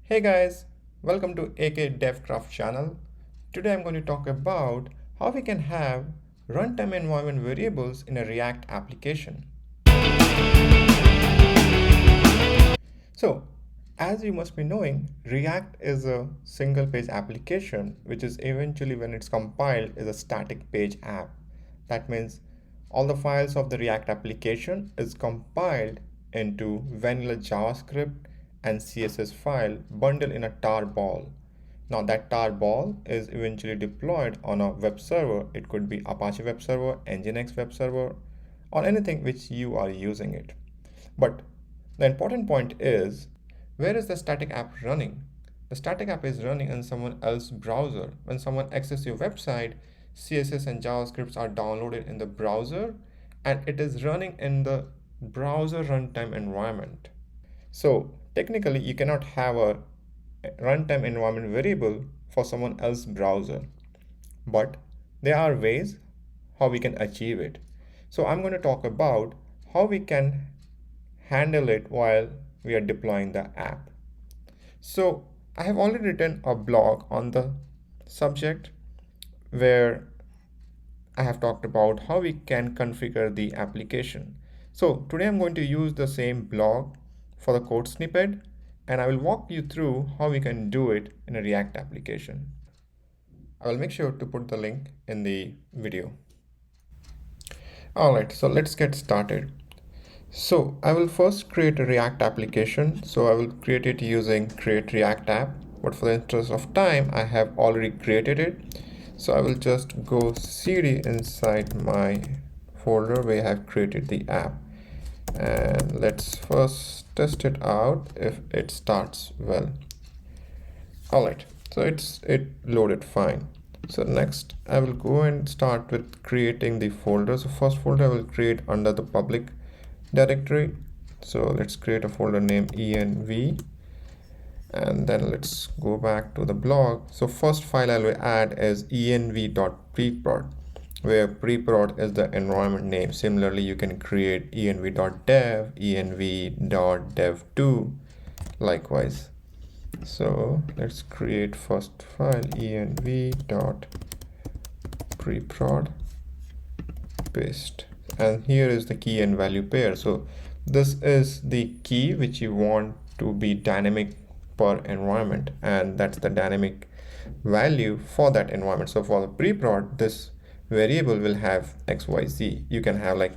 Hey guys, welcome to AK DevCraft channel. Today I'm going to talk about how we can have runtime environment variables in a React application. So, as you must be knowing, React is a single page application, which is eventually when it's compiled is a static page app. That means all the files of the React application is compiled into vanilla JavaScript and CSS file bundled in a tarball. Now that tarball is eventually deployed on a web server. It could be Apache web server, Nginx web server, or anything which you are using it. But the important point is, where is the static app running? The static app is running in someone else's browser. When someone accesses your website, CSS and JavaScripts are downloaded in the browser and it is running in the browser runtime environment. So technically, you cannot have a runtime environment variable for someone else's browser, but there are ways how we can achieve it. So I'm going to talk about how we can handle it while we are deploying the app. So I have already written a blog on the subject where I have talked about how we can configure the application. So today I'm going to use the same blog for the code snippet, and I will walk you through how we can do it in a React application. I will make sure to put the link in the video. Alright, so let's get started. So I will first create a React application. So I will create it using create React app, but for the interest of time, I have already created it. So I will just go cd inside my folder where I have created the app. And let's first test it out if it starts well. Alright, so it loaded fine. So next I will go and start with creating the folder. So first folder I will create under the public directory. So let's create a folder named env, and then let's go back to the blog. So first file I will add is env.preprod, where preprod is the environment name. Similarly, you can create env.dev, env.dev2, likewise. So let's create first file env.preprod, paste, and here is the key and value pair. So this is the key which you want to be dynamic per environment, and that's the dynamic value for that environment. So for the preprod, this variable will have xyz. You can have like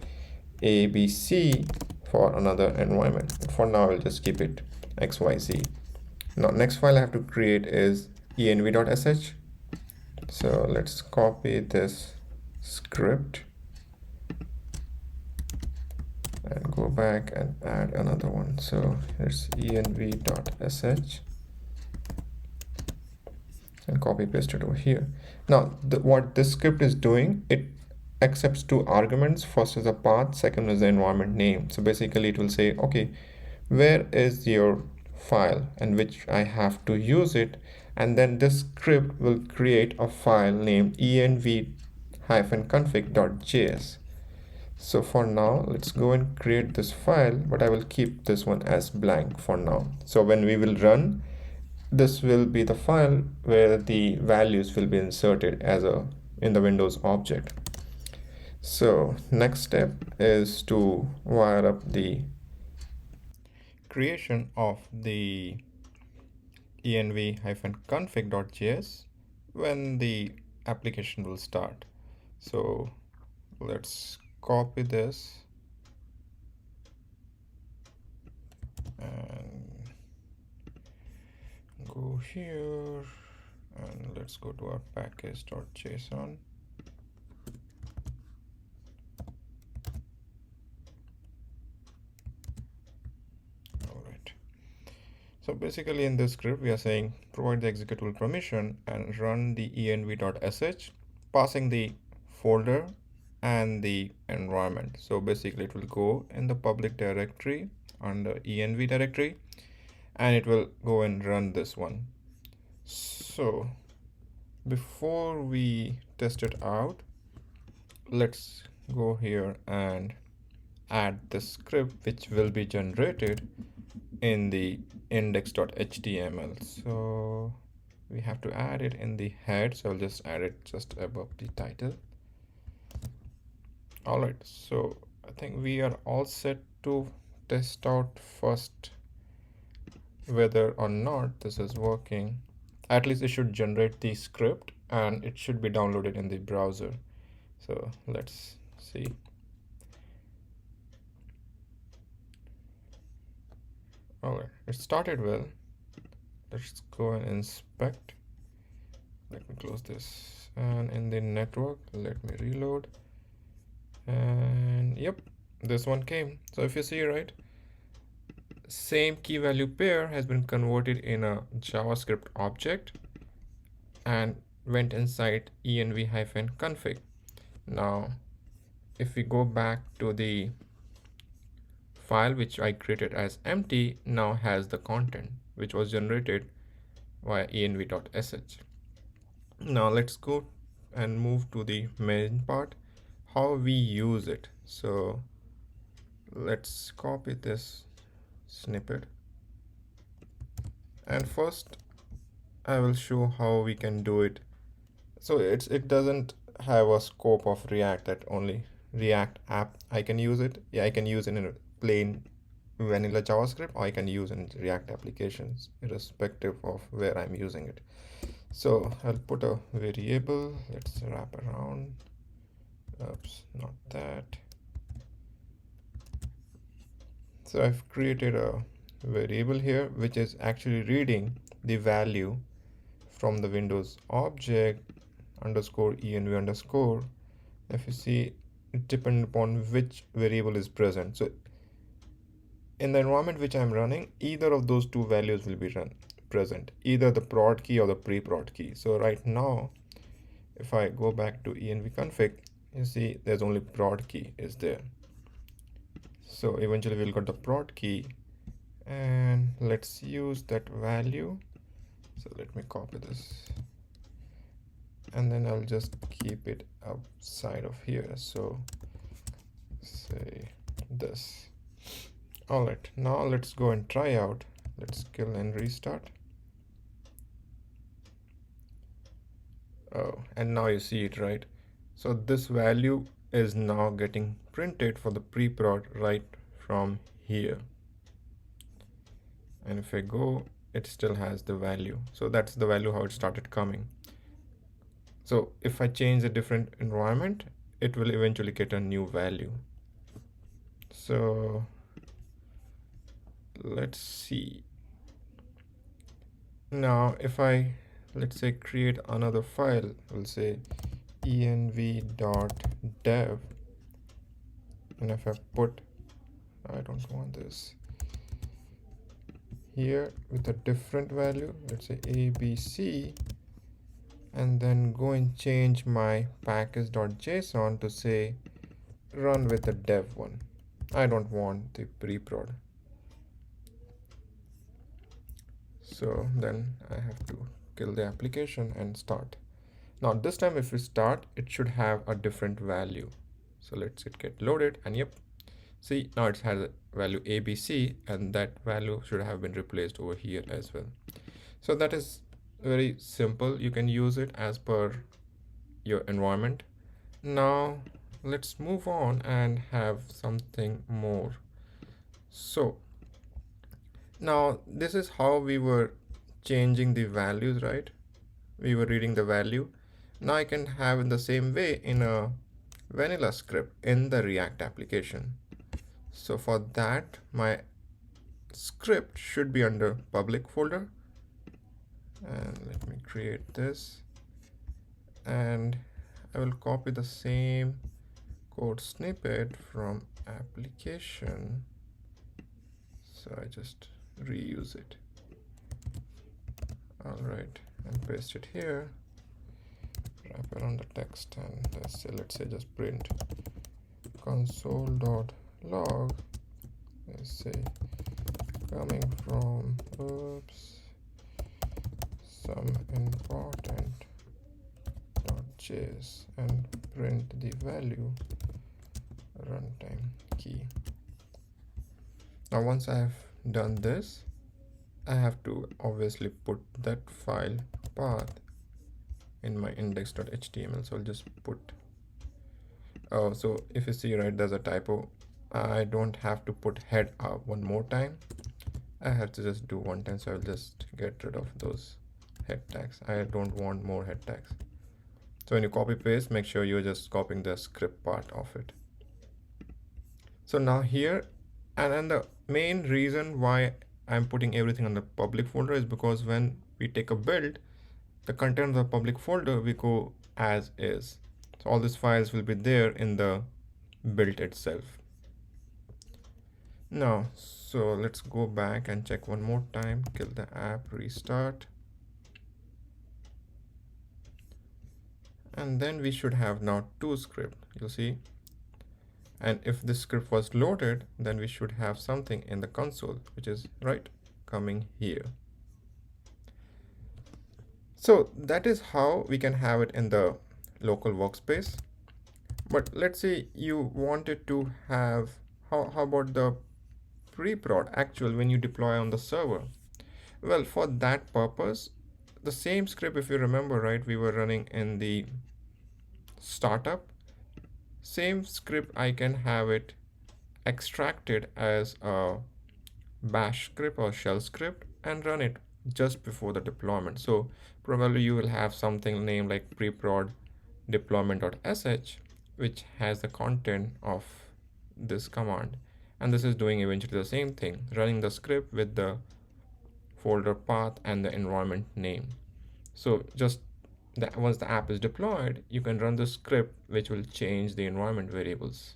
abc for another environment, but for now I'll just keep it xyz. Now next file I have to create is env.sh. So let's copy this script and go back and add another one. So here's env.sh and copy paste it over here. Now what this script is doing, it accepts two arguments. First is the path, second is the environment name. So basically it will say, okay, where is your file and which I have to use it, and then this script will create a file named env-config.js. So for now, let's go and create this file, but I will keep this one as blank for now. So when we will run, this will be the file where the values will be inserted as in the Windows object. So next step is to wire up the creation of the env-config.js when the application will start. So let's copy this and go here, and let's go to our package.json. So basically in this script, we are saying provide the executable permission and run the env.sh, passing the folder and the environment. So basically it will go in the public directory under env directory, and it will go and run this one. So before we test it out, let's go here and add the script which will be generated in the index.html. So we have to add it in the head. So I'll just add it just above the title. All right, so I think we are all set to test out first whether or not this is working. At least it should generate the script and it should be downloaded in the browser. So let's see. All right, it started well. Let's go and inspect. Let me close this. And in the network, let me reload. And yep, this one came. So if you see, right, same key value pair has been converted in a JavaScript object and went inside env-config. Now, if we go back to the file which I created as empty, now has the content which was generated via env.sh. Now let's go and move to the main part, how we use it. So let's copy this snippet, and first I will show how we can do it. So it doesn't have a scope of React that only React app I can use it. Yeah, I can use it in a plain vanilla JavaScript, or I can use in React applications, irrespective of where I'm using it. So I'll put a variable. Let's wrap around. Oops, not that. So I've created a variable here which is actually reading the value from the Windows object underscore env underscore. If you see, it depends upon which variable is present. So in the environment which I'm running, either of those two values will be present, either the prod key or the pre-prod key. So right now, if I go back to env-config, you see there's only prod key is there. So eventually we'll get the prod key, and let's use that value. So let me copy this, and then I'll just keep it outside of here. So say this. All right, now let's go and try out. Let's kill and restart. Oh, and now you see it, right? So this value is now getting printed for the pre-prod right from here. And if I go, it still has the value. So that's the value how it started coming. So if I change a different environment, it will eventually get a new value. So let's see. Now if I, let's say, create another file, we'll say env.dev, and if I put, I don't want this here with a different value, let's say abc, and then go and change my package.json to say run with the dev one. I don't want the pre-prod. So then I have to kill the application and start. Now this time if we start, it should have a different value. So let's it get loaded, and yep, see, now it has a value ABC, and that value should have been replaced over here as well. So that is very simple. You can use it as per your environment. Now let's move on and have something more. So now this is how we were changing the values, right? We were reading the value. Now I can have in the same way in a vanilla script in the React application. So for that, my script should be under public folder, and let me create this, and I will copy the same code snippet from application. So I just reuse it. All right, and paste it here, wrap around the text, and let's say just print console.log, let's say coming from some important .js, and print the value runtime key. Now once I have done this, I have to obviously put that file path in my index.html. So I'll just put, oh, so if you see, right, there's a typo. I don't have to put head up one more time. I have to just do one time. So I'll just get rid of those head tags. I don't want more head tags. So when you copy paste, make sure you're just copying the script part of it. So now here, and then the main reason why I'm putting everything on the public folder is because when we take a build, the content of the public folder we go as is. So all these files will be there in the build itself. Now, so let's go back and check one more time, kill the app, restart. And then we should have now two scripts, you'll see. And if this script was loaded, then we should have something in the console, which is right coming here. So that is how we can have it in the local workspace. But let's say you wanted to have, how about the pre-prod actual when you deploy on the server? Well, for that purpose, the same script, if you remember, right, we were running in the startup. Same script, I can have it extracted as a bash script or shell script and run it just before the deployment. So probably you will have something named like preprod deployment.sh, which has the content of this command. And this is doing eventually the same thing, running the script with the folder path and the environment name. So just that once the app is deployed, you can run the script which will change the environment variables.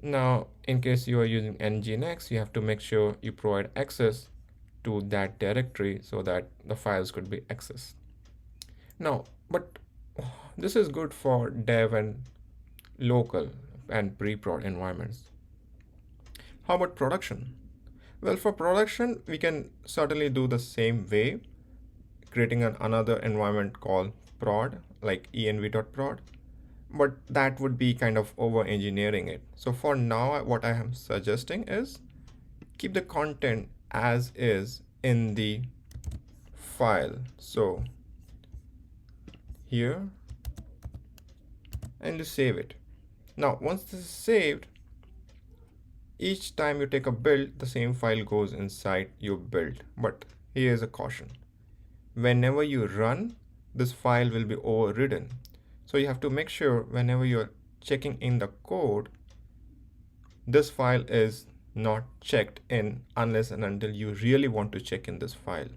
Now, in case you are using nginx, you have to make sure you provide access to that directory so that the files could be accessed. Now, but this is good for dev and local and pre-prod environments. How about production? Well, for production, we can certainly do the same way, creating another environment called prod, like env.prod, but that would be kind of over engineering it. So for now, what I am suggesting is keep the content as is in the file. So here, and you save it. Now, once this is saved, each time you take a build, the same file goes inside your build. But here's a caution. Whenever you run, this file will be overridden. So you have to make sure whenever you're checking in the code, this file is not checked in unless and until you really want to check in this file.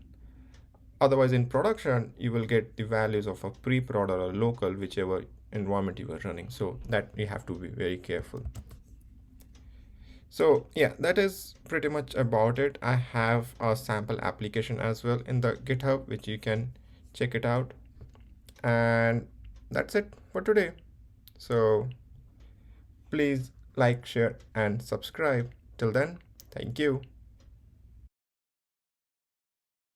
Otherwise, in production, you will get the values of a pre-prod or a local, whichever environment you are running. So that you have to be very careful. So yeah, that is pretty much about it. I have a sample application as well in the GitHub, which you can check it out. And that's it for today. So please like, share, and subscribe. Till then, thank you.